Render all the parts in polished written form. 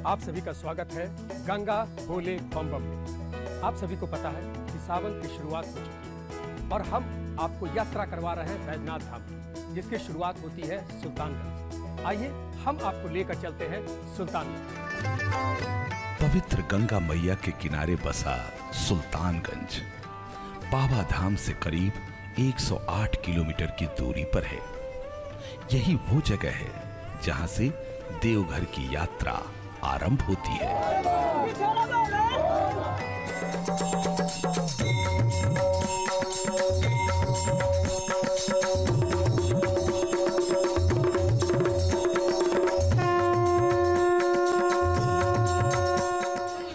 आप सभी का स्वागत है गंगा बोले बम बम में। आप सभी को पता है कि सावन की शुरुआत हो चुकी है और हम आपको यात्रा करवा रहे हैं बैजनाथ धाम की, जिसकी शुरुआत होती है सुल्तानगंज से। आइए हम आपको लेकर चलते हैं सुल्तानगंज। पवित्र गंगा मैया के किनारे बसा सुल्तानगंज बाबा धाम से करीब 108 किलोमीटर की दूरी पर है। यही वो जगह है जहां से देवघर की यात्रा आरंभ होती है।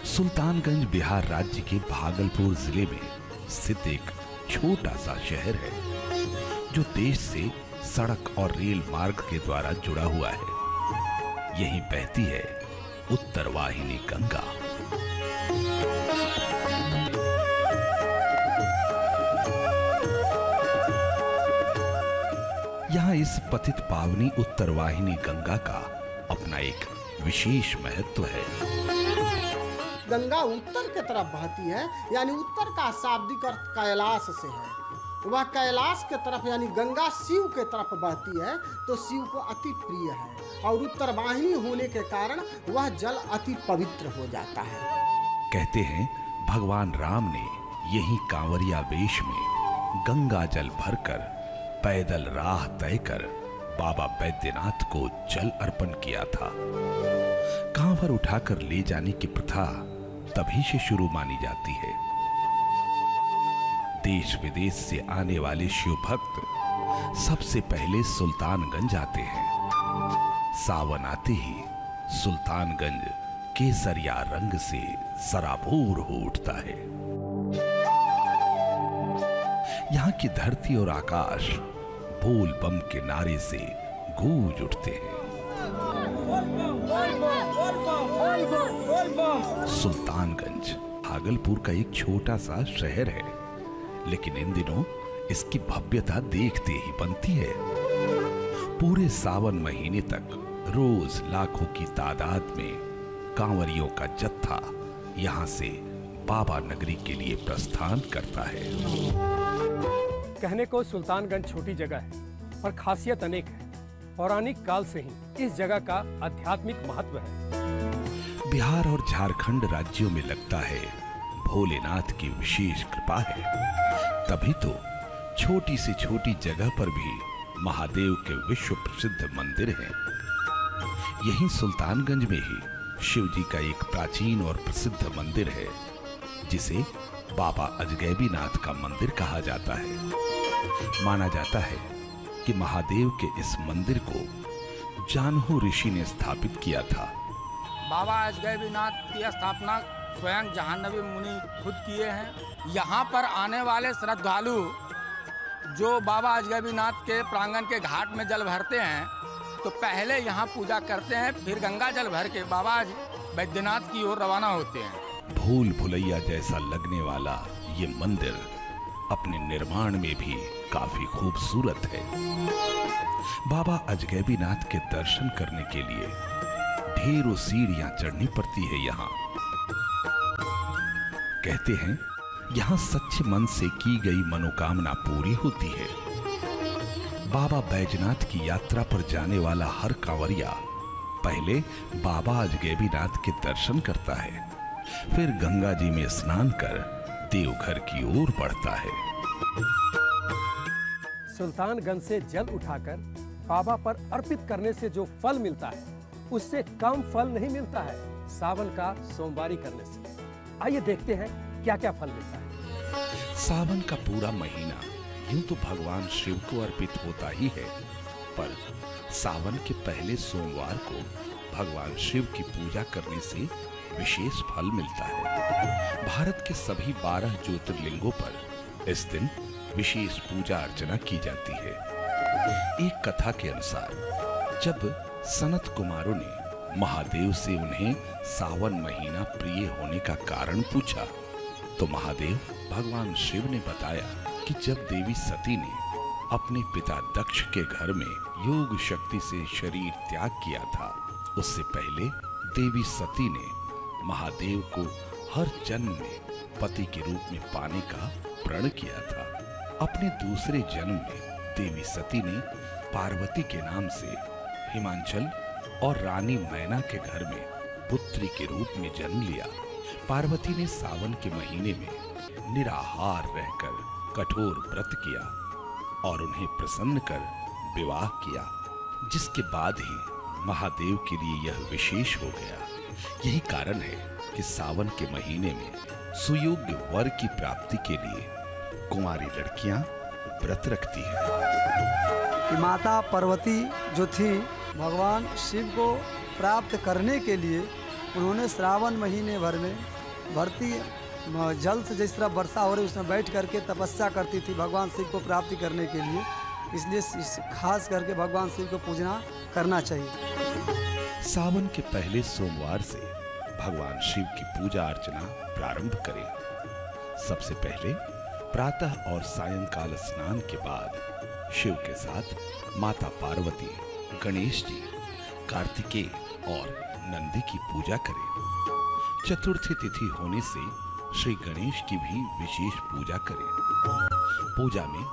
सुल्तानगंज बिहार राज्य के भागलपुर जिले में स्थित एक छोटा सा शहर है जो देश से सड़क और रेल मार्ग के द्वारा जुड़ा हुआ है। यहीं बहती है उत्तर वाहिनी गंगा। यहाँ इस पतित पावनी उत्तर वाहिनी गंगा का अपना एक विशेष महत्व है। गंगा उत्तर की तरफ बहती है, यानी उत्तर का शाब्दिक अर्थ कैलाश से है। वह कैलाश के तरफ यानी गंगा शिव के तरफ बहती है तो शिव को अति प्रिय है और उत्तर वाहिनी होने के कारण वह जल अति पवित्र हो जाता है। कहते हैं भगवान राम ने यही कांवरिया वेश में गंगा जल भरकर पैदल राह तय कर बाबा बैद्यनाथ को जल अर्पण किया था। कांवर उठाकर ले जाने की प्रथा तभी से शुरू मानी जाती है। देश विदेश से आने वाले शिव भक्त सबसे पहले सुल्तानगंज आते हैं। सावन आते ही सुल्तानगंज केसरिया रंग से सराबोर हो उठता है। यहाँ की धरती और आकाश बोल बम के नारे से गूंज उठते हैं। सुल्तानगंज भागलपुर का एक छोटा सा शहर है, लेकिन इन दिनों इसकी भव्यता देखते ही बनती है। पूरे सावन महीने तक रोज लाखों की तादाद में कांवरियों का जत्था यहां से बाबा नगरी के लिए प्रस्थान करता है। कहने को सुल्तानगंज छोटी जगह है पर खासियत अनेक है। पौराणिक काल से ही इस जगह का आध्यात्मिक महत्व है। बिहार और झारखंड राज्यों में लगता है भोलेनाथ की विशेष कृपा है, तभी तो छोटी से छोटी जगह पर भी महादेव के विश्व प्रसिद्ध मंदिर हैं। यहीं सुल्तानगंज में ही शिव जी का एक प्राचीन और प्रसिद्ध मंदिर है जिसे बाबा अजगैबीनाथ का मंदिर कहा जाता है। माना जाता है कि महादेव के इस मंदिर को जानहू ऋषि ने स्थापित किया था। बाबा अजगैबीनाथ की स्थापना स्वयं जाह्नवी मुनि खुद किए हैं। यहाँ पर आने वाले श्रद्धालु जो बाबा अजगैबीनाथ के प्रांगण के घाट में जल भरते हैं तो पहले यहाँ पूजा करते हैं, फिर गंगा जल भर के बाबा बैद्यनाथ की ओर रवाना होते हैं। भूल भुलैया जैसा लगने वाला ये मंदिर अपने निर्माण में भी काफी खूबसूरत है। बाबा अजगैबीनाथ के दर्शन करने के लिए ढेरों सीढ़ियां चढ़नी पड़ती है। यहाँ कहते हैं यहाँ सच्चे मन से की गई मनोकामना पूरी होती है। बाबा बैजनाथ की यात्रा पर जाने वाला हर कांवरिया पहले बाबा अजगैबीनाथ के दर्शन करता है, फिर गंगा जी में स्नान कर देवघर की ओर बढ़ता है। सुल्तानगंज से जल उठाकर बाबा पर अर्पित करने से जो फल मिलता है उससे कम फल नहीं मिलता है सावन का सोमवारी करने से। आइए देखते हैं क्या क्या फल मिलता है। सावन का पूरा महीना यूं तो भगवान शिव को अर्पित होता ही है, पर सावन के पहले सोमवार को भगवान शिव की पूजा करने से विशेष फल मिलता है। भारत के सभी 12 ज्योतिर्लिंगों पर इस दिन विशेष पूजा अर्चना की जाती है। एक कथा के अनुसार जब सनत कुमारों ने महादेव से उन्हें सावन महीना प्रिय होने का कारण पूछा तो महादेव भगवान शिव ने बताया कि जब देवी सती ने अपने पिता दक्ष के घर में योग शक्ति से शरीर त्याग किया था, उससे पहले देवी सती ने महादेव को हर जन्म में पति के रूप में पाने का प्रण किया था। अपने दूसरे जन्म में देवी सती ने पार्वती के नाम से हिमांचल और रानी मैना के घर में पुत्री के रूप में जन्म लिया। पार्वती ने सावन के महीने में निराहार रहकर कठोर व्रत किया और उन्हें प्रसन्न कर विवाह किया, जिसके बाद ही महादेव के लिए यह विशेष हो गया। यही कारण है कि सावन के महीने में सुयोग्य वर की प्राप्ति के लिए कुंवारी लड़कियां व्रत रखती हैं। कि माता पार्वती जो थी, भगवान शिव को प्राप्त करने के लिए उन्होंने श्रावण महीने भर में भरती जल से जिस तरह वर्षा हो रही उसमें बैठ करके तपस्या करती थी भगवान शिव को प्राप्ति करने के लिए। इसलिए खास करके भगवान शिव को पूजना करना चाहिए। सावन के पहले सोमवार से भगवान शिव की पूजा अर्चना प्रारंभ करें। सबसे पहले प्रातः और सायंकाल स्नान के बाद शिव के साथ माता पार्वती, गणेश जी, कार्तिकेय और नंदी की पूजा करें। चतुर्थी तिथि होने से श्री गणेश की भी विशेष पूजा करें। पूजा में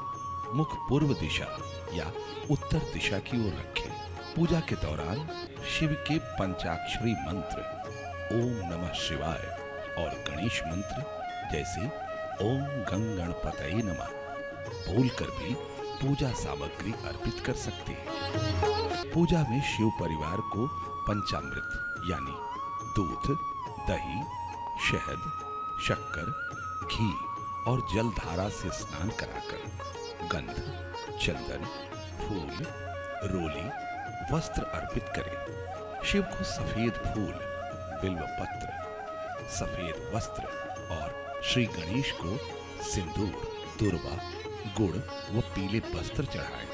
मुख पूर्व दिशा या उत्तर दिशा की ओर रखें। पूजा के दौरान शिव के पंचाक्षरी मंत्र ओम नमः शिवाय और गणेश मंत्र जैसे ओम गं गणपतये नमः बोलकर भी पूजा सामग्री अर्पित कर सकते हैं। पूजा में शिव परिवार को पंचामृत यानी दूध, दही, शहद, शक्कर, घी और जलधारा से स्नान कराकर गंध, चंदन, फूल, रोली, वस्त्र अर्पित करें। शिव को सफेद फूल, बिल्व पत्र, सफेद वस्त्र और श्री गणेश को सिंदूर, दुर्वा, गुड़ व पीले वस्त्र चढ़ाएं।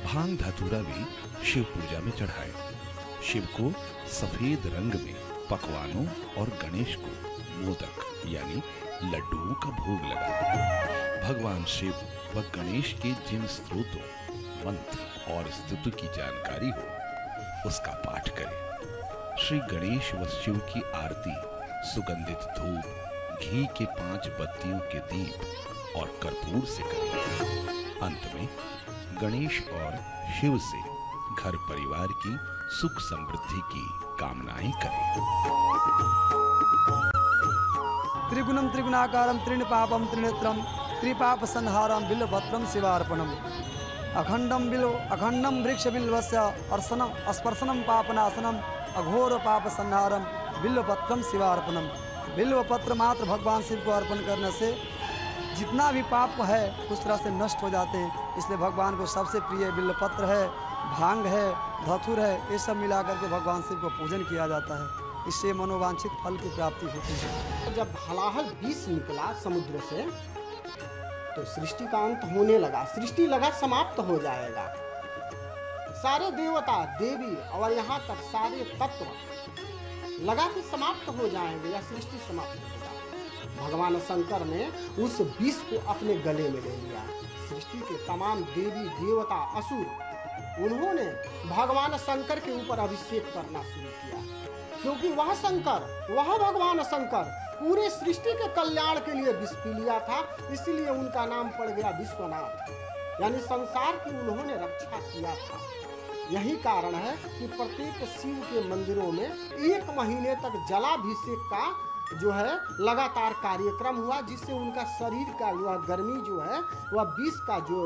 भांग धतूरा भी शिव पूजा में चढ़ाएं। शिव को सफेद रंग में पकवानों और गणेश को मोदक यानी लड्डुओं का भोग लगाएं। भगवान शिव व गणेश के जिन स्तोत्रों, मंत्र और स्तुति की जानकारी हो उसका पाठ करें। श्री गणेश व शिव की आरती सुगंधित धूप, घी के 5 बत्तियों के दीप और कर्पूर से करें। अंत में गणेश और शिव से घर परिवार की सुख समृद्धि की कामनाएं करें। त्रिगुणम त्रिगुणाकारम त्रिणपापम त्रिनेत्रम त्रिपाप संहारम बिल्वपत्रम शिवार्पणम अखंडम वृक्ष बिल्वस्य अर्शनम स्पर्शनम पापनाशनम अघोर पाप संहारम बिल्वपत्रम शिवार्पणम। बिल्वपत्र मात्र भगवान शिव को अर्पण करने से जितना भी पाप है उस तरह से नष्ट हो जाते हैं। इसलिए भगवान को सबसे प्रिय बिल्वपत्र है, भांग है, धतूर है, ये सब मिला करके भगवान शिव को पूजन किया जाता है। इससे मनोवांछित फल की प्राप्ति होती है। जब हलाहल विष निकला समुद्र से तो सृष्टि का अंत होने लगा। सृष्टि लगा समाप्त हो जाएगा। सारे देवता, देवी और यहाँ तक सारे तत्व लगा के समाप्त हो जाएंगे या सृष्टि समाप्त होगा। भगवान शंकर ने उस विष को अपने गले में ले लिया। सृष्टि के तमाम देवी, देवता, असुर उन्होंने भगवान शंकर के ऊपर अभिषेक करना शुरू किया, क्योंकि वह शंकर, वह भगवान शंकर पूरे सृष्टि के कल्याण के लिए विष पी लिया था। इसलिए उनका नाम पड़ गया विश्वनाथ, यानी संसार की उन्होंने रक्षा किया था। यही कारण है कि प्रत्येक शिव के मंदिरों में 1 महीने तक जलाभिषेक का जो है लगातार कार्यक्रम हुआ, जिससे उनका शरीर का वह गर्मी जो है, वह विष का जो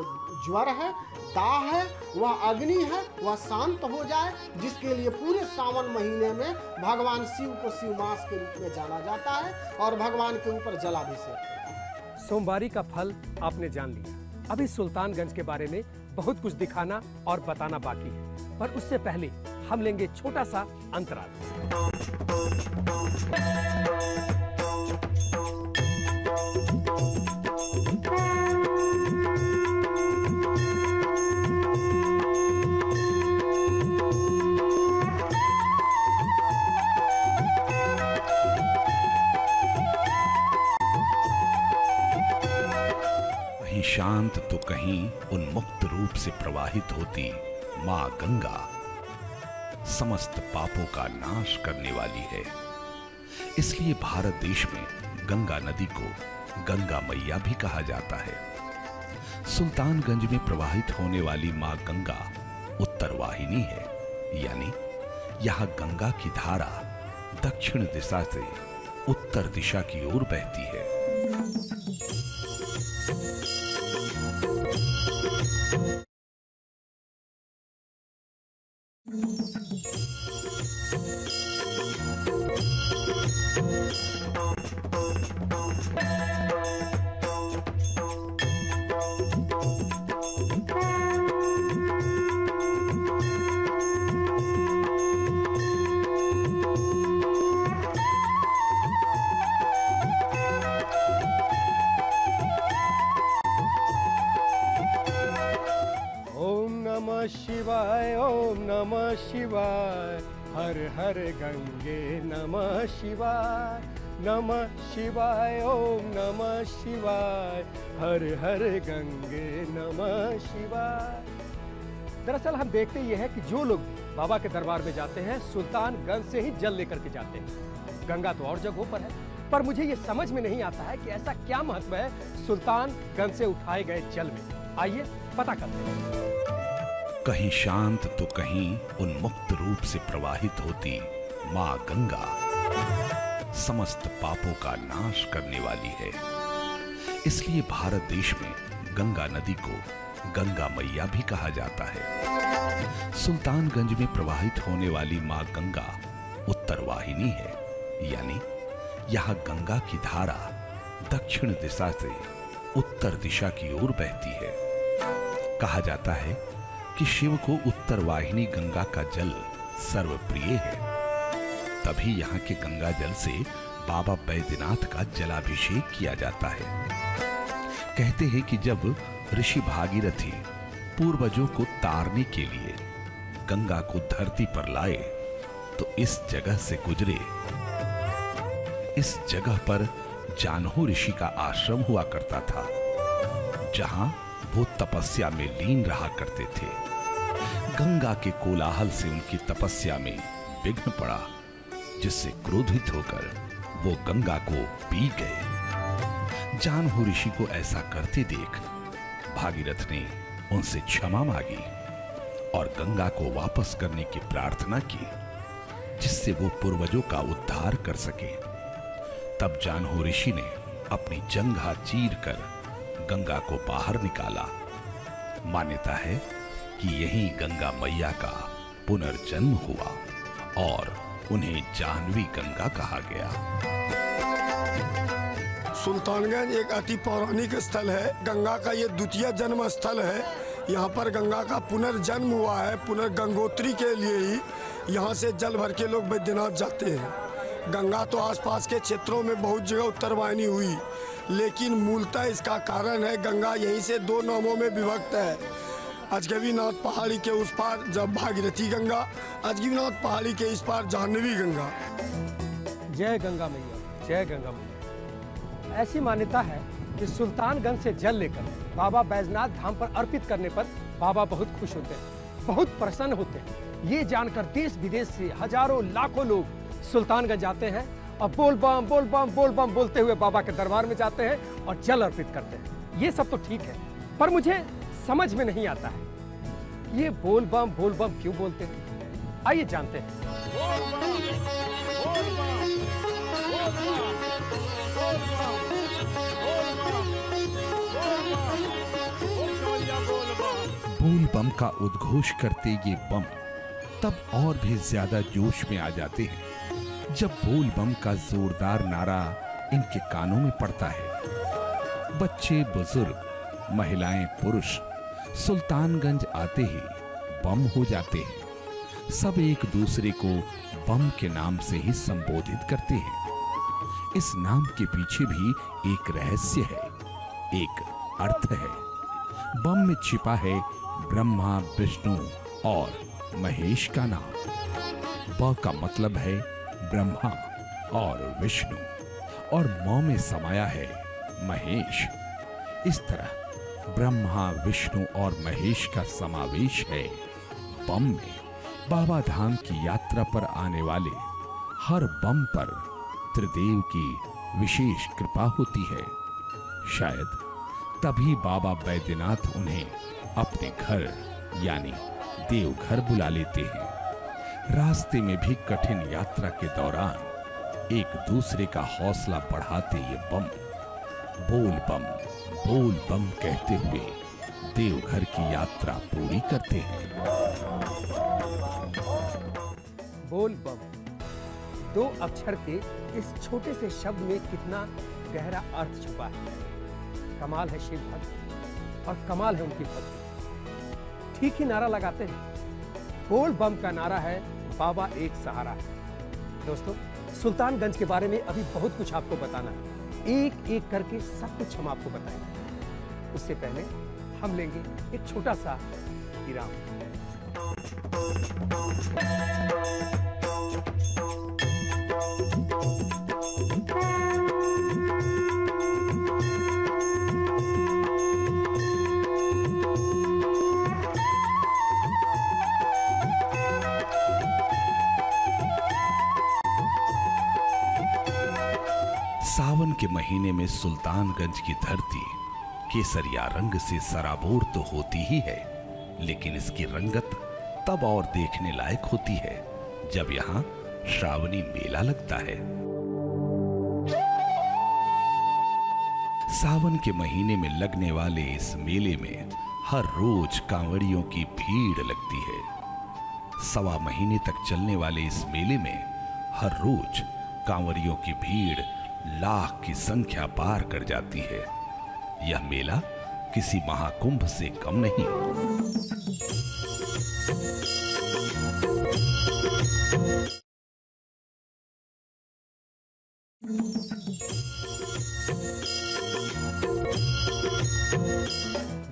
ज्वर है, दाह है, वह अग्नि है, वह शांत हो जाए, जिसके लिए पूरे सावन महीने में भगवान शिव को शिव मास के रूप में जाना जाता है और भगवान के ऊपर जलाभिषेक होता है। सोमवारी का फल आपने जान लिया। अभी सुल्तानगंज के बारे में बहुत कुछ दिखाना और बताना बाकी है, पर उससे पहले हम लेंगे छोटा सा अंतराल। कहीं शांत तो कहीं उन्मुक्त रूप से प्रवाहित होती माँ गंगा। समस्त पापों का नाश करने वाली है। इसलिए भारत देश में गंगा नदी को गंगा मैया भी कहा जाता है। सुल्तानगंज में प्रवाहित होने वाली मां गंगा उत्तर वाहिनी है, यानी यहां गंगा की धारा दक्षिण दिशा से उत्तर दिशा की ओर बहती है। शिवाय ओम नमः शिवाय, हर हर गंगे नमः शिवाय, नमः शिवाय ओम नमः शिवाय, हर हर गंगे नमः शिवाय। दरअसल हम देखते ये है कि जो लोग बाबा के दरबार में जाते हैं सुल्तानगंज से ही जल लेकर के जाते हैं। गंगा तो और जगहों पर है, पर मुझे ये समझ में नहीं आता है कि ऐसा क्या महत्व है सुल्तानगंज से उठाए गए जल में। आइए पता करते हैं। कहीं शांत तो कहीं उन्मुक्त रूप से प्रवाहित होती मां गंगा समस्त पापों का नाश करने वाली है। इसलिए भारत देश में गंगा नदी को गंगा मैया भी कहा जाता है। सुल्तानगंज में प्रवाहित होने वाली मां गंगा उत्तर वाहिनी है, यानी यहां गंगा की धारा दक्षिण दिशा से उत्तर दिशा की ओर बहती है। कहा जाता है कि शिव को उत्तर वाहिनी गंगा का जल सर्वप्रिय है, तभी यहाँ के गंगा जल से बाबा बैद्यनाथ का जलाभिषेक किया जाता है। कहते हैं कि जब ऋषि भागीरथी पूर्वजों को तारने के लिए गंगा को धरती पर लाए तो इस जगह से गुजरे। इस जगह पर जानहू ऋषि का आश्रम हुआ करता था, जहां वो तपस्या में लीन रहा करते थे। गंगा के कोलाहल से उनकी तपस्या में विघ्न पड़ा, जिससे क्रोधित होकर वो गंगा को पी गए। जानहू ऋषि को ऐसा करते देख भागीरथ ने उनसे क्षमा मांगी और गंगा को वापस करने की प्रार्थना की, जिससे वो पूर्वजों का उद्धार कर सके। तब जानहू ऋषि ने अपनी जंघा चीर कर गंगा को बाहर निकाला। मान्यता है कि यही गंगा मैया का पुनर्जन्म हुआ और उन्हें जाह्नवी गंगा कहा गया। सुल्तानगंज एक अति पौराणिक स्थल है। गंगा का ये द्वितीय जन्म स्थल है। यहाँ पर गंगा का पुनर्जन्म हुआ है। पुनर्गंगोत्री के लिए ही यहाँ से जल भर के लोग बैद्यनाथ जाते हैं। गंगा तो आसपास के क्षेत्रों में बहुत जगह उत्तर वाहिनी हुई, लेकिन मूलतः इसका कारण है गंगा यहीं से दो नामों में विभक्त है। अजगबीनाथ पहाड़ी के उस पार जब भागीरथी गंगा, अजगबीनाथ पहाड़ी के इस पार जाह्नवी गंगा। जय गंगा मैया, जय गंगा मैया। ऐसी मान्यता है कि सुल्तानगंज से जल लेकर बाबा बैजनाथ धाम पर अर्पित करने पर बाबा बहुत खुश होते हैं, बहुत प्रसन्न होते हैं। ये जानकर देश विदेश से हजारों लाखों लोग सुल्तानगंज आते हैं और बोल बम बोल बम बोल बम बोलते हुए बाबा के दरबार में जाते हैं और जल अर्पित करते हैं। ये सब तो ठीक है, पर मुझे समझ में नहीं आता है ये बोल बम क्यों बोलते हैं। आइए जानते हैं। बोल बम का उद्घोष करते ये बम तब और भी ज्यादा जोश में आ जाते हैं जब बोल बम का जोरदार नारा इनके कानों में पड़ता है। बच्चे, बुजुर्ग, महिलाएं, पुरुष सुल्तानगंज आते ही बम हो जाते हैं। सब एक दूसरे को बम के नाम से ही संबोधित करते हैं। इस नाम के पीछे भी एक रहस्य है, एक अर्थ है। बम में छिपा है ब्रह्मा, विष्णु और महेश का नाम। ब का मतलब है ब्रह्मा और विष्णु और म में समाया है महेश। इस तरह ब्रह्मा, विष्णु और महेश का समावेश है बम में। बाबा धाम की यात्रा पर आने वाले हर बम पर त्रिदेव की विशेष कृपा होती है। शायद तभी बाबा बैद्यनाथ उन्हें अपने घर यानी देवघर बुला लेते हैं। रास्ते में भी कठिन यात्रा के दौरान एक दूसरे का हौसला बढ़ाते ये बम बोल बम कहते हुए देवघर की यात्रा पूरी करते हैं। बोल बम, 2 अक्षर के इस छोटे से शब्द में कितना गहरा अर्थ छुपा है। कमाल है शिव भक्त और कमाल है उनकी भक्ति। ठीक ही नारा लगाते हैं। बोल बम का नारा है बाबा एक सहारा है। दोस्तों, सुल्तानगंज के बारे में अभी बहुत कुछ आपको बताना है। एक एक करके सब कुछ हम आपको बताएंगे। उससे पहले हम लेंगे एक छोटा सा विराम। सावन के महीने में सुल्तानगंज की धरती केसरिया रंग से सराबोर तो होती ही है, लेकिन इसकी रंगत तब और देखने लायक होती है जब यहाँ श्रावणी मेला लगता है। सावन के महीने में लगने वाले इस मेले में हर रोज कांवड़ियों की भीड़ लगती है। 1.25 महीने तक चलने वाले इस मेले में हर रोज कांवड़ियों की भीड़ लाख की संख्या पार कर जाती है। यह मेला किसी महाकुंभ से कम नहीं।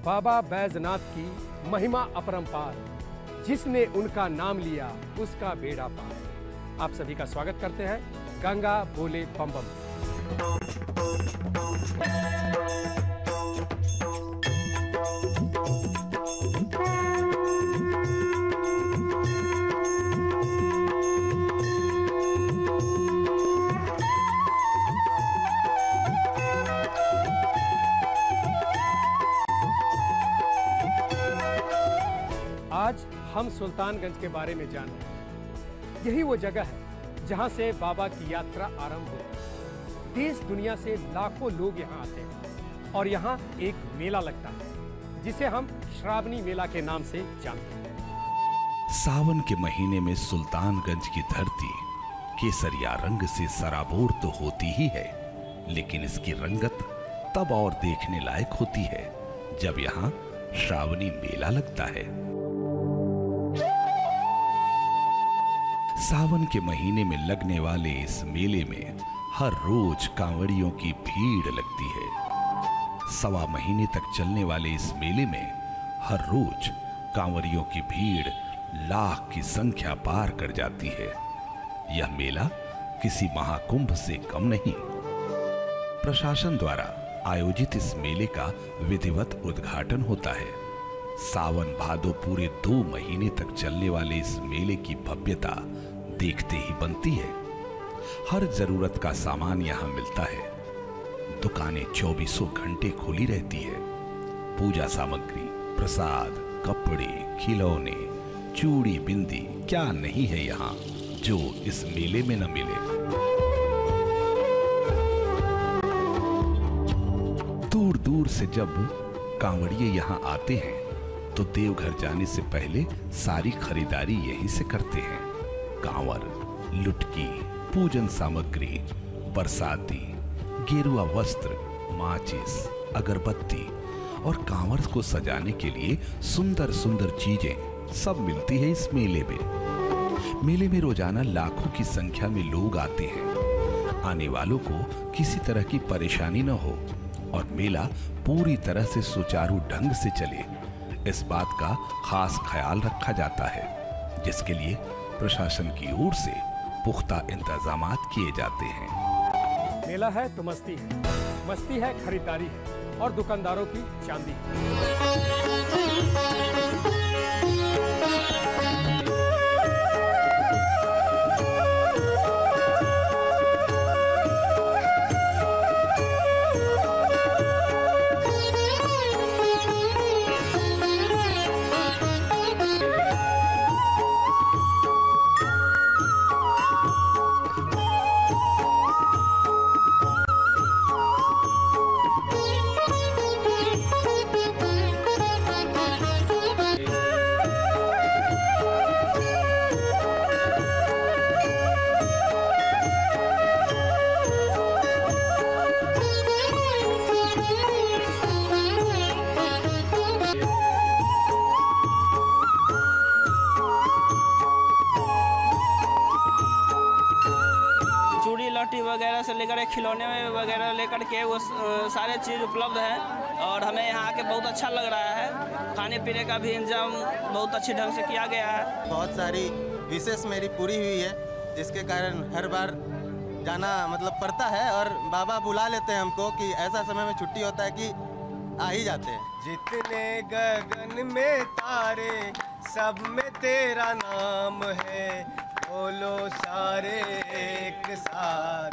बाबा बैजनाथ की महिमा अपरंपार, जिसने उनका नाम लिया उसका बेड़ा पार। आप सभी का स्वागत करते हैं गंगा बोले बम बम। आज हम सुल्तानगंज के बारे में जान रहे हैं। यही वो जगह है जहां से बाबा की यात्रा आरंभ होती है। देश दुनिया से लाखों लोग यहाँ आते हैं और यहाँ एक मेला लगता है जिसे हम श्रावणी मेला के नाम से जानते हैं। सावन के महीने में सुल्तानगंज की धरती केसरिया रंग से सराबोर तो होती ही है, लेकिन इसकी रंगत तब और देखने लायक होती है जब यहाँ श्रावणी मेला लगता है। सावन के महीने में लगने वाले इस मेले में हर रोज कांवड़ियों की भीड़ लगती है। 1.25 महीने तक चलने वाले इस मेले में हर रोज कांवड़ियों की भीड़ लाख की संख्या पार कर जाती है। यह मेला किसी महाकुंभ से कम नहीं। प्रशासन द्वारा आयोजित इस मेले का विधिवत उद्घाटन होता है। सावन भादो पूरे 2 महीने तक चलने वाले इस मेले की भव्यता देखते ही बनती है। हर जरूरत का सामान यहाँ मिलता है। दुकानें 24 घंटे खुली रहती है। पूजा सामग्री, प्रसाद, कपड़े, खिलौने, चूड़ी, बिंदी क्या नहीं है यहाँ जो इस मेले में न मिले। दूर दूर से जब कांवड़िए यहाँ आते हैं तो देवघर जाने से पहले सारी खरीदारी यहीं से करते हैं। कांवर, लुटकी, पूजन सामग्री, बरसाती, गेरुआ वस्त्र, माचिस, अगरबत्ती और कांवर को सजाने के लिए सुंदर सुंदर चीजें सब मिलती है इस मेले में। मेले में रोजाना लाखों की संख्या में लोग आते हैं। आने वालों को किसी तरह की परेशानी न हो और मेला पूरी तरह से सुचारू ढंग से चले, इस बात का खास ख्याल रखा जाता है, जिसके लिए प्रशासन की ओर से पुख्ता इंतजामात किए जाते हैं। मेला है तो मस्ती है, मस्ती है खरीदारी है और दुकानदारों की चांदी है। लहठी वगैरह से लेकर खिलौने वगैरह लेकर के वो सारे चीज़ उपलब्ध है और हमें यहाँ आके बहुत अच्छा लग रहा है। खाने पीने का भी इंतजाम बहुत अच्छे ढंग से किया गया है। बहुत सारी विशेष मेरी पूरी हुई है, जिसके कारण हर बार जाना मतलब पड़ता है और बाबा बुला लेते हैं हमको कि ऐसा समय में छुट्टी होता है कि आ ही जाते हैं। जितने गगन में तारे सब में तेरा नाम है, बोलो सारे एक साथ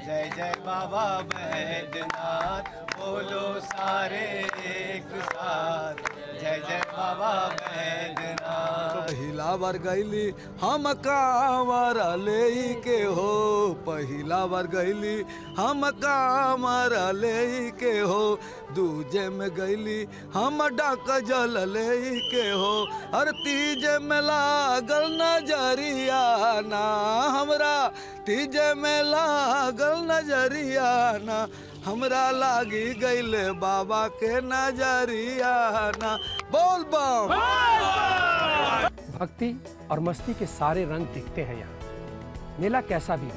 जय जय बाबा बैद्यनाथ, बोलो सारे एक साथ जय जय बाबा बैद्यनाथ। पहिला बार गईली हम कांवर ले के हो, पहिला बार गईली हम कांवर ले के हो, दूजे में गईली हम डाक जल ले के हो, और तीजे में लागल नजरिया ना हमरा, तीजे में लागल नजरिया ना हमरा, लागी गईले बाबा के नजरिया ना। बोल बम। भक्ति और मस्ती के सारे रंग दिखते हैं यहाँ। मेला कैसा भी हो,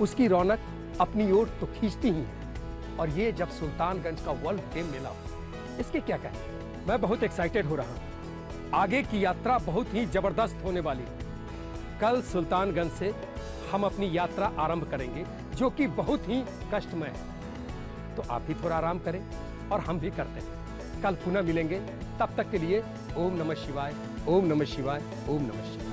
उसकी रौनक अपनी ओर तो खींचती ही है। और ये जब सुल्तानगंज का वर्ल्ड फेम मेला हो, इसके क्या कहें। मैं बहुत एक्साइटेड हो रहा हूँ। आगे की यात्रा बहुत ही जबरदस्त होने वाली है। कल सुल्तानगंज से हम अपनी यात्रा आरंभ करेंगे, जो कि बहुत ही कष्टमय है। तो आप भी थोड़ा आराम करें और हम भी करते हैं। कल पुनः मिलेंगे, तब तक के लिए ओम नमः शिवाय, ओम नमः शिवाय, ओम नमः शिवाय।